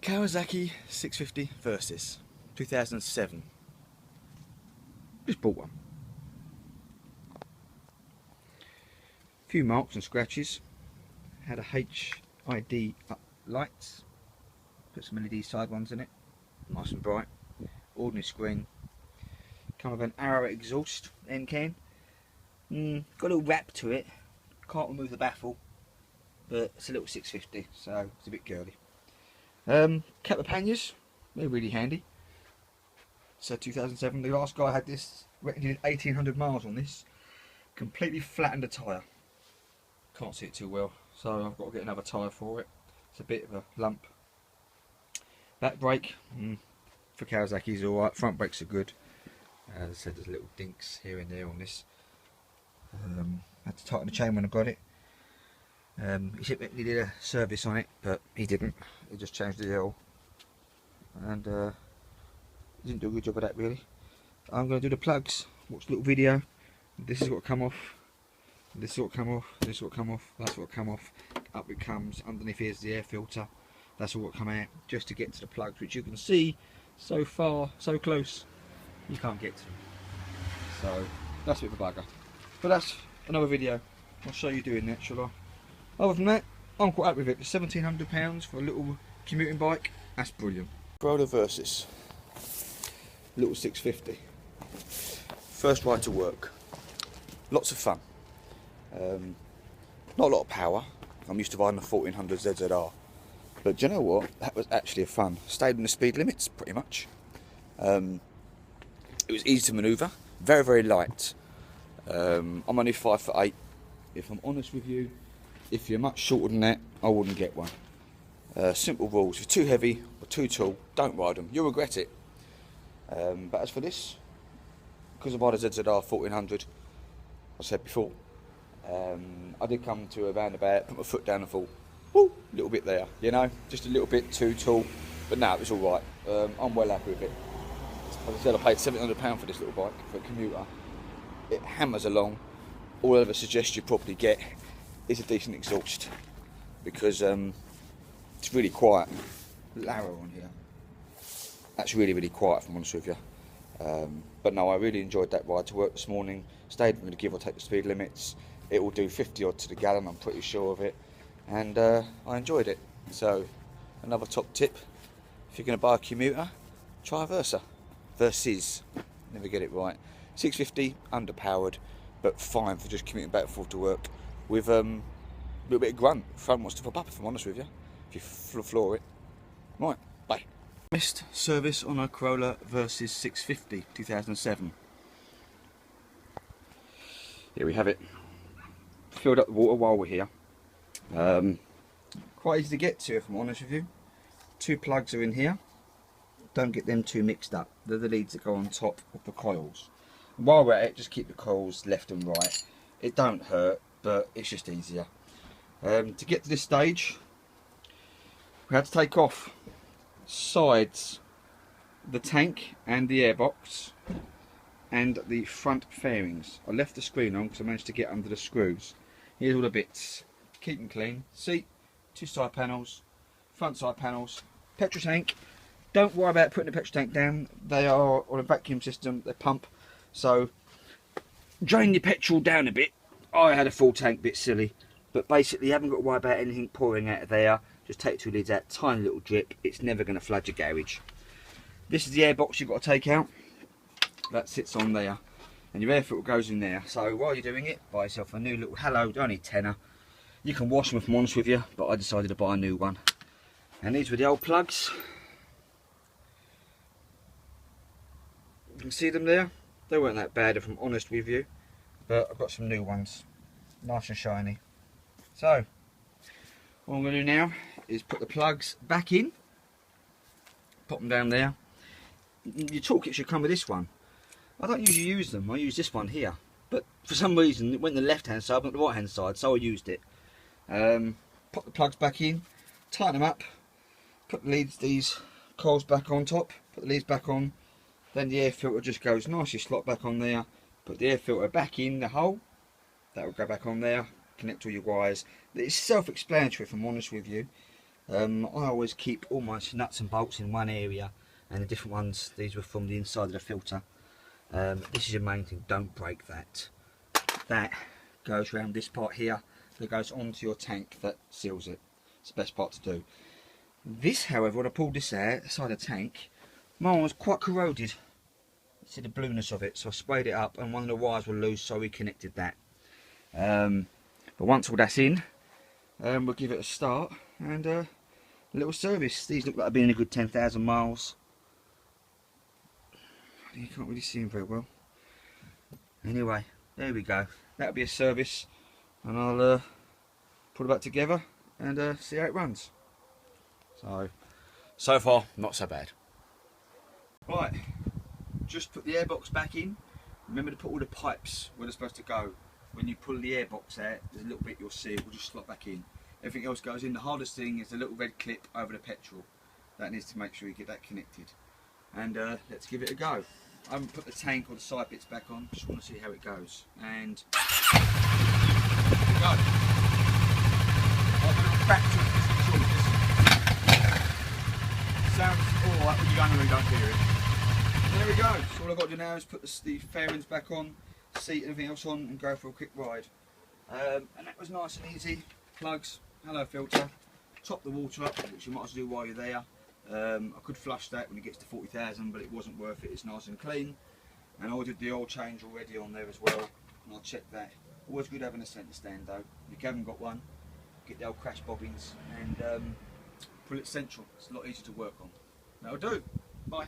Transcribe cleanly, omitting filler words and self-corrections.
Kawasaki 650 Versys, 2007. Just bought one. Few marks and scratches. Had a HID lights. Put some LED side ones in it. Nice and bright. Ordinary screen. Come with an arrow exhaust end can. Got a little wrap to it. Can't remove the baffle, but it's a little 650, so it's a bit girly. Couple of panniers, they're really handy. So 2007, the last guy had this, reckon he did 1800 miles on this. Completely flattened the tyre. Can't see it too well, so I've got to get another tyre for it. It's a bit of a lump. Back brake, for Kawasaki is alright, front brakes are good. As I said, there's little dinks here and there on this. Had to tighten the chain when I got it. He said he did a service on it, but he didn't. He just changed the oil, and he didn't do a good job of that really. I'm going to do the plugs. Watch a little video. This is what come off. This is what come off. This is what come off. That's what come off. Up it comes. Underneath here's the air filter. That's all what come out. Just to get to the plugs, which you can see so far, so close, you can't get to them. So that's a bit of a bugger. But that's another video. I'll show you doing that, shall I? Other than that, I'm quite happy with it. £1,700 for a little commuting bike. That's brilliant. Corolla Versys. Little 650. First ride to work. Lots of fun. Not a lot of power. I'm used to riding a 1400 ZZR. But do you know what? That was actually fun. Stayed in the speed limits, pretty much. It was easy to manoeuvre. Very, very light. I'm only 5'8". If I'm honest with you, if you're much shorter than that, I wouldn't get one. Simple rules: if you're too heavy or too tall, don't ride them. You'll regret it. But as for this, because I ride a ZZR 1400, I said before, I did come to a roundabout, put my foot down and thought, whoo, a little bit there, you know, just a little bit too tall. But no, it was all right. I'm well happy with it. As I said, I paid £700 for this little bike, for a commuter. It hammers along. All I ever suggest you probably get is a decent exhaust, because it's really quiet. Larrow on here. That's really, really quiet, if I'm honest with you. But no, I really enjoyed that ride to work this morning. Stayed within the give or take the speed limits. It will do 50 odd to the gallon, I'm pretty sure of it. And I enjoyed it. So, another top tip: if you're going to buy a commuter, try a Versys. Never get it right. 650, underpowered, but fine for just commuting back and forth to work. With a little bit of grunt. Front wants to pop up, if I'm honest with you. If you floor it. Right, bye. Missed service on a Corolla Versys 650, 2007. Here we have it. Filled up the water while we're here. Quite easy to get to, if I'm honest with you. Two plugs are in here. Don't get them too mixed up. They're the leads that go on top of the coils. And while we're at it, just keep the coils left and right. It don't hurt, but it's just easier. To get to this stage, we had to take off sides, the tank and the airbox, and the front fairings. I left the screen on because I managed to get under the screws. Here's all the bits. Keep them clean. Seat, two side panels, front side panels, petrol tank. Don't worry about putting the petrol tank down. They are on a vacuum system, they pump. So drain your petrol down a bit. I had a full tank, bit silly. But basically you haven't got to worry about anything pouring out of there. Just take two lids out, tiny little drip. It's never going to flood your garage. This is the airbox you've got to take out. That sits on there. And your air filter goes in there. So while you're doing it, buy yourself a new little Hello, only tenner. You can wash them if I'm honest with you, but I decided to buy a new one. And these were the old plugs. You can see them there. They weren't that bad if I'm honest with you. But I've got some new ones. Nice and shiny. So, what I'm going to do now is put the plugs back in. Pop them down there. Your toolkit should come with this one. I don't usually use them. I use this one here. But for some reason it went on the left hand side, not the right hand side, so I used it. Pop the plugs back in. Tighten them up. Put the leads, these coils back on top. Put the leads back on. Then the air filter just goes nicely slot back on there. Put the air filter back in the hole. That will go back on there. Connect all your wires. It's self-explanatory if I'm honest with you. I always keep all my nuts and bolts in one area, and the different ones, these were from the inside of the filter. This is your main thing, don't break that. That goes around this part here, that goes onto your tank that seals it. It's the best part to do. This, however, when I pulled this out, inside the tank, mine was quite corroded. You see the blueness of it, so I sprayed it up and one of the wires were loose, so we connected that. But once all that's in, we'll give it a start and a little service. These look like they've been in a good 10,000 miles. You can't really see them very well. Anyway, there we go. That'll be a service, and I'll put it back together and see how it runs. So far, not so bad. Right, just put the airbox back in. Remember to put all the pipes where they're supposed to go. When you pull the airbox out, there's a little bit you'll see, it will just slot back in. Everything else goes in. The hardest thing is the little red clip over the petrol. That needs to make sure you get that connected. And let's give it a go. I haven't put the tank or the side bits back on, just want to see how it goes. And go. I'll do a back to sounds alright when you only don't hear it. There we go. So all I've got to do now is put the fairings back on, seat and everything else on, and go for a quick ride. And that was nice and easy. Plugs, hello filter, top the water up, which you might as well do while you're there. I could flush that when it gets to 40,000, but it wasn't worth it. It's nice and clean. And I did the oil change already on there as well, and I'll check that. Always good having a centre stand though. If you haven't got one, get the old crash bobbins and pull it central. It's a lot easier to work on. That'll do. Bye.